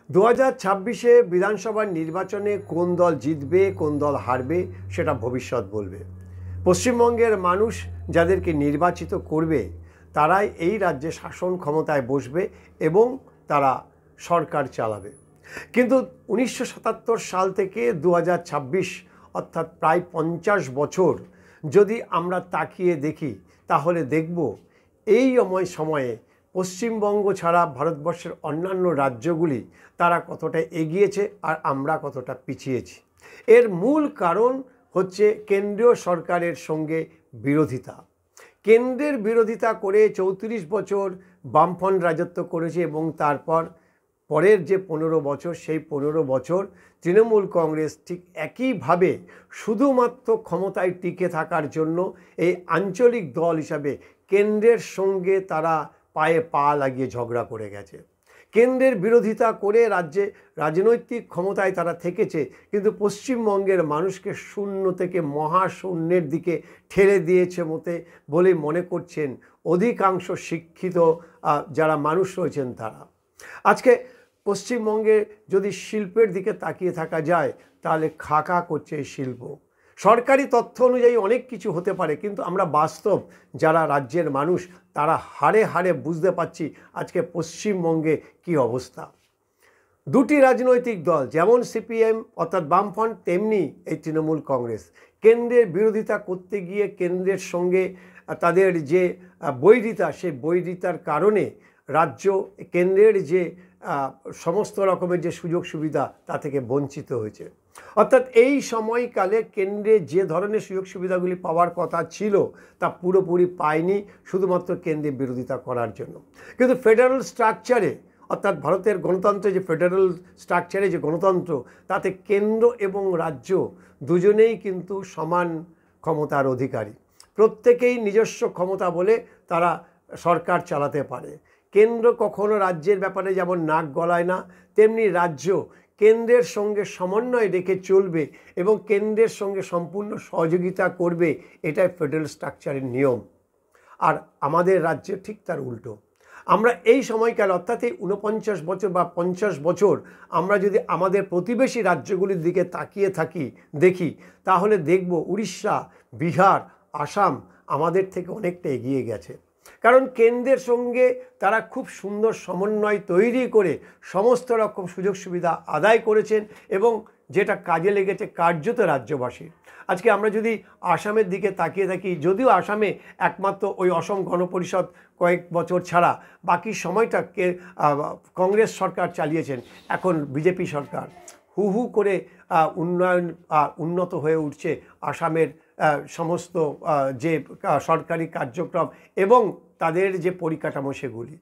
2026-এ বিধানসভার নির্বাচনে কোন দল জিতবে কোন দল হারবে সেটা ভবিষ্যৎ বলবে। পশ্চিমবঙ্গের মানুষ যাদেরকে নির্বাচিত করবে তারাই এই রাজ্যে শাসন ক্ষমতায় বসবে এবং তারা সরকার চালাবে। কিন্তু 1977 সাল থেকে 2026 অর্থাৎ প্রায় 50 বছর যদি আমরা তাকিয়ে দেখি তাহলে দেখব এই সময়ে পশ্চিমবঙ্গ ছাড়া ভারতবর্ষের অন্যান্য রাজ্যগুলি তারা কতটা এগিয়েছে আর আমরা কতটা পিছিয়েছি। এর মূল কারণ হচ্ছে কেন্দ্রীয় সরকারের সঙ্গে বিরোধিতা। কেন্দ্রের বিরোধিতা করে 34 বছর বামফ্রন্ট রাজত্ব করেছে এবং তারপর পরের যে 15 বছর সেই 15 বছর তৃণমূল কংগ্রেস ঠিক একইভাবে শুধুমাত্র ক্ষমতায় টিকে থাকার জন্য এই আঞ্চলিক দল হিসাবে কেন্দ্রের সঙ্গে তারা পায়ে পা লাগিয়ে ঝগড়া করে গেছে। কেন্দ্রের বিরোধিতা করে রাজ্যে রাজনৈতিক ক্ষমতায় তারা থেকেছে, কিন্তু পশ্চিমবঙ্গের মানুষকে শূন্য থেকে মহাশূন্যের দিকে ঠেলে দিয়েছে বলে মনে করছেন অধিকাংশ শিক্ষিত যারা মানুষ রয়েছেন তারা। আজকে পশ্চিমবঙ্গে যদি শিল্পের দিকে তাকিয়ে থাকা যায় তাহলে খাকা করছে এই শিল্প। সরকারি তথ্য অনুযায়ী অনেক কিছু হতে পারে, কিন্তু আমরা বাস্তব যারা রাজ্যের মানুষ তারা হাড়ে হাড়ে বুঝতে পারছি আজকে পশ্চিমবঙ্গে কি অবস্থা। দুটি রাজনৈতিক দল যেমন সিপিএম অর্থাৎ বামফ্রন্ট তেমনি এই তৃণমূল কংগ্রেস কেন্দ্রের বিরোধিতা করতে গিয়ে কেন্দ্রের সঙ্গে তাদের যে বৈরিতা সেই বৈরিতার কারণে রাজ্য কেন্দ্রের যে সমস্ত রকমের যে সুযোগ সুবিধা তা থেকে বঞ্চিত হয়েছে। অর্থাৎ এই সময়কালে কেন্দ্রে যে ধরনের সুযোগ সুবিধাগুলি পাওয়ার কথা ছিল তা পুরোপুরি পায়নি শুধুমাত্র কেন্দ্রের বিরোধিতা করার জন্য। কিন্তু ফেডারেল স্ট্রাকচারে অর্থাৎ ভারতের গণতন্ত্রে যে ফেডারেল স্ট্রাকচারে যে গণতন্ত্র তাতে কেন্দ্র এবং রাজ্য দুজনেই কিন্তু সমান ক্ষমতার অধিকারী। প্রত্যেকেই নিজস্ব ক্ষমতা বলে তারা সরকার চালাতে পারে। কেন্দ্র কখনো রাজ্যের ব্যাপারে যেমন নাক গলায় না, তেমনি রাজ্য কেন্দ্রের সঙ্গে সমন্বয় রেখে চলবে এবং কেন্দ্রের সঙ্গে সম্পূর্ণ সহযোগিতা করবে, এটাই ফেডারেল স্ট্রাকচারের নিয়ম। আর আমাদের রাজ্যে ঠিক তার উল্টো। আমরা এই সময়কাল অর্থাৎ এই 49 বছর বা 50 বছর আমরা যদি আমাদের প্রতিবেশী রাজ্যগুলির দিকে তাকিয়ে দেখি তাহলে দেখব উড়িষ্যা, বিহার, আসাম আমাদের থেকে অনেকটা এগিয়ে গেছে। কারণ কেন্দ্রের সঙ্গে তারা খুব সুন্দর সমন্বয় তৈরি করে সমস্ত রকম সুযোগ সুবিধা আদায় করেছেন এবং যেটা কাজে লেগেছে কার্যত রাজ্যবাসী। আজকে আমরা যদি আসামের দিকে তাকিয়ে থাকি, যদিও আসামে একমাত্র ওই অসম গণপরিষদ কয়েক বছর ছাড়া বাকি সময়টা কংগ্রেস সরকার চালিয়েছেন, এখন বিজেপি সরকার হু হু করে উন্নত হয়ে উঠছে আসামের সমস্ত যে সরকারি কার্যক্রম এবং তাদের যে পরিকাঠামো সেগুলি।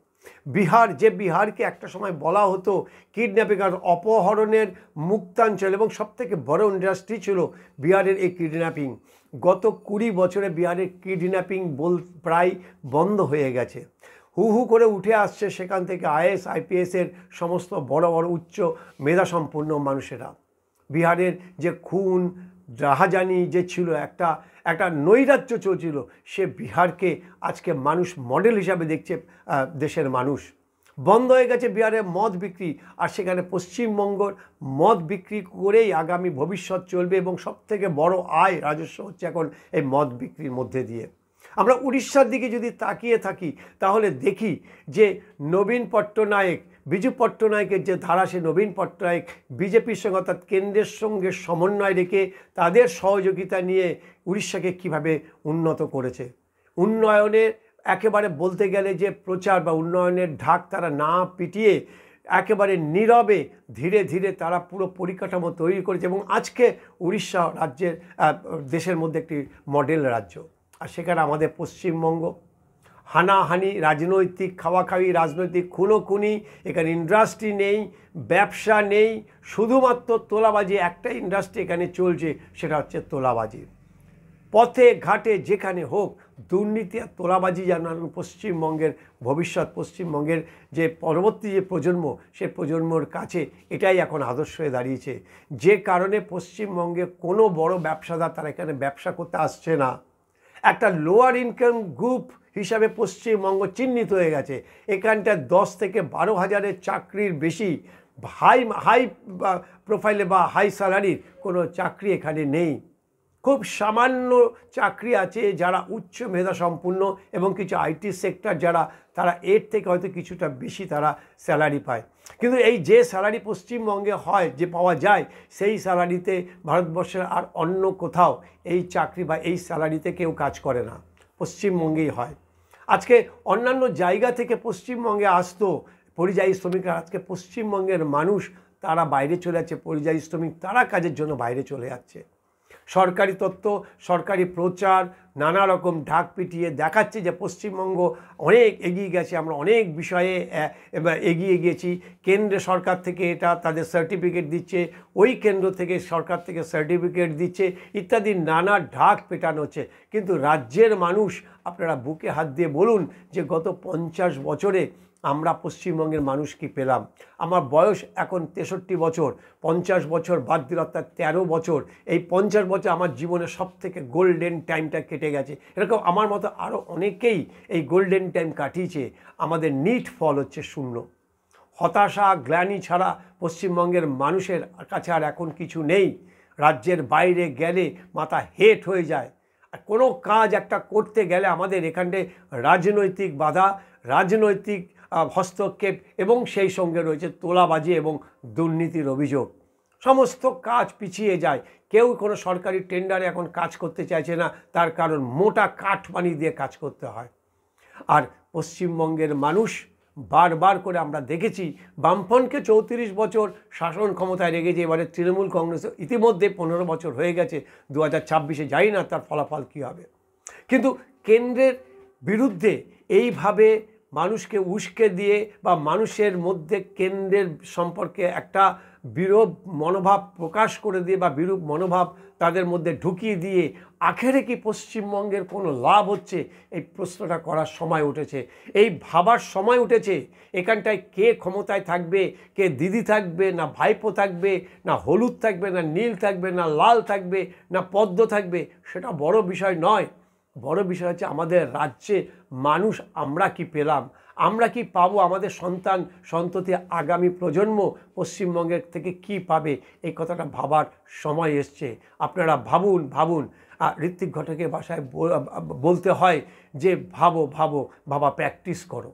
বিহারকে একটা সময় বলা হতো কিডন্যাপিং আর অপহরণের মুক্তাঞ্চল এবং সবথেকে বড় ইন্ডাস্ট্রি ছিল বিহারের এই কিডন্যাপিং। গত 20 বছরে বিহারের কিডন্যাপিং প্রায় বন্ধ হয়ে গেছে। হু হু করে উঠে আসছে সেখান থেকে আইএস আইপিএসের সমস্ত বড় বড় উচ্চ মেধাসম্পন্ন মানুষেরা। বিহারের যে খুন রাহাজানি যে ছিল, একটা নৈরাজ্য চলছিল, সে বিহারকে আজকে মানুষ মডেল হিসাবে দেখছে। দেশের মানুষ বন্ধ হয়ে গেছে বিহারের মদ বিক্রি, আর সেখানে পশ্চিমবঙ্গর মদ বিক্রি করেই আগামী ভবিষ্যৎ চলবে এবং সবথেকে বড় আয় রাজস্ব হচ্ছে এখন এই মদ বিক্রির মধ্যে দিয়ে। আমরা উড়িষ্যার দিকে যদি তাকিয়ে থাকি তাহলে দেখি যে বিজু পট্টনায়কের যে ধারা, সে নবীন পট্টনায়ক বিজেপির সঙ্গে অর্থাৎ কেন্দ্রের সঙ্গে সমন্বয় রেখে তাদের সহযোগিতা নিয়ে উড়িষ্যাকে কিভাবে উন্নত করেছে। উন্নয়নের একেবারে বলতে গেলে যে প্রচার বা উন্নয়নের ঢাক তারা না পিটিয়ে একেবারে নীরবে ধীরে ধীরে তারা পুরো পরিকাঠামো তৈরি করেছে এবং আজকে উড়িষ্যা রাজ্যের দেশের মধ্যে একটি মডেল রাজ্য। আর সেখানে আমাদের পশ্চিমবঙ্গ হানাহানি, রাজনৈতিক খাওয়াখাওয়ি, রাজনৈতিক খুনোখুনি, এখানে ইন্ডাস্ট্রি নেই, ব্যবসা নেই, শুধুমাত্র তোলাবাজি। একটা ইন্ডাস্ট্রি এখানে চলছে, সেটা হচ্ছে তোলাবাজি। পথে ঘাটে যেখানে হোক দুর্নীতি আর তোলাবাজি যেন পশ্চিমবঙ্গের ভবিষ্যৎ, পশ্চিমবঙ্গের যে পরবর্তী যে প্রজন্ম সে প্রজন্মর কাছে এটাই এখন আদর্শ হয়ে দাঁড়িয়েছে। যে কারণে পশ্চিমবঙ্গে কোনো বড় ব্যবসাদার তারা এখানে ব্যবসা করতে আসছে না। একটা লোয়ার ইনকাম গ্রুপ হিসাবে পশ্চিমবঙ্গ চিহ্নিত হয়ে গেছে। এখানটা 10 থেকে 12 হাজারের চাকরির বেশি হাই হাই প্রোফাইলে বা হাই স্যালারির কোনো চাকরি এখানে নেই। খুব সামান্য চাকরি আছে যারা উচ্চ মেধা সম্পন্ন এবং কিছু আইটি সেক্টর যারা, তারা এর থেকে হয়তো কিছুটা বেশি তারা স্যালারি পায়। কিন্তু এই যে স্যালারি পশ্চিমবঙ্গে হয়, যে পাওয়া যায়, সেই স্যালারিতে ভারতবর্ষের আর অন্য কোথাও এই চাকরি বা এই স্যালারিতে কেউ কাজ করে না, পশ্চিমবঙ্গেই হয়। আজকে অন্যান্য জায়গা থেকে পশ্চিমবঙ্গে আসতো পরিযায়ী শ্রমিকরা, আজকে পশ্চিমবঙ্গের মানুষ তারা বাইরে চলে যাচ্ছে, পরিযায়ী শ্রমিক তারা কাজের জন্য বাইরে চলে যাচ্ছে। সরকারি তথ্য, সরকারি প্রচার, নানা রকম ঢাক পিটিয়ে দেখাচ্ছে যে পশ্চিমবঙ্গ অনেক এগিয়ে গেছে, আমরা অনেক বিষয়ে এগিয়ে গিয়েছি, কেন্দ্র সরকার থেকে এটা তাদের সার্টিফিকেট দিচ্ছে, ওই কেন্দ্র থেকে সরকার থেকে সার্টিফিকেট দিচ্ছে ইত্যাদি নানা ঢাক পেটানো হচ্ছে। কিন্তু রাজ্যের মানুষ, আপনারা বুকে হাত দিয়ে বলুন যে গত 50 বছরে আমরা পশ্চিমবঙ্গের মানুষ কি পেলাম? আমার বয়স এখন 63 বছর, 50 বছর বাদ দিল অর্থাৎ 13 বছর। এই 50 বছর আমার জীবনে সবথেকে গোল্ডেন টাইমটা কেটে গেছে। এরকম আমার মতো আরও অনেকেই এই গোল্ডেন টাইম কাটিয়েছে। আমাদের নিট ফল হচ্ছে শূন্য। হতাশা, গ্লানি ছাড়া পশ্চিমবঙ্গের মানুষের কাছে আর এখন কিছু নেই। রাজ্যের বাইরে গেলে মাথা হেট হয়ে যায়। আর কোনো কাজ একটা করতে গেলে আমাদের এখানে রাজনৈতিক বাধা, রাজনৈতিক হস্তক্ষেপ এবং সেই সঙ্গে রয়েছে তোলাবাজি এবং দুর্নীতির অভিযোগ। সমস্ত কাজ পিছিয়ে যায়। কেউ কোনো সরকারি টেন্ডারে এখন কাজ করতে চাইছে না, তার কারণ মোটা কাঠমানি দিয়ে কাজ করতে হয়। আর পশ্চিমবঙ্গের মানুষ বারবার করে আমরা দেখেছি, বামফ্রন্টকে 34 বছর শাসন ক্ষমতায় রেখেছে, এবারে তৃণমূল কংগ্রেস ইতিমধ্যে 15 বছর হয়ে গেছে, 2026-এ জানি না তার ফলাফল কী হবে। কিন্তু কেন্দ্রের বিরুদ্ধে এইভাবে মানুষকে উস্কে দিয়ে বা মানুষের মধ্যে কেন্দ্রের সম্পর্কে একটা বিরূপ মনোভাব প্রকাশ করে দিয়ে বা বিরূপ মনোভাব তাদের মধ্যে ঢুকিয়ে দিয়ে আখেরে কি পশ্চিমবঙ্গের কোনো লাভ হচ্ছে, এই প্রশ্নটা করার সময় উঠেছে, এই ভাবার সময় উঠেছে। এখানটায় কে ক্ষমতায় থাকবে, কে দিদি থাকবে, না ভাইপো থাকবে, না হলুদ থাকবে, না নীল থাকবে, না লাল থাকবে, না পদ্ম থাকবে, সেটা বড় বিষয় নয়। বড় বিষয় হচ্ছে আমাদের রাজ্যে মানুষ আমরা কি পেলাম, আমরা কি পাবো, আমাদের সন্তান সন্ততি আগামী প্রজন্ম পশ্চিমবঙ্গের থেকে কি পাবে, এই কথাটা ভাবার সময় এসছে। আপনারা ভাবুন ভাবুন। ঋত্বিক ঘটকের ভাষায় বলতে হয় যে ভাবো ভাবো, ভাবা প্র্যাকটিস করো।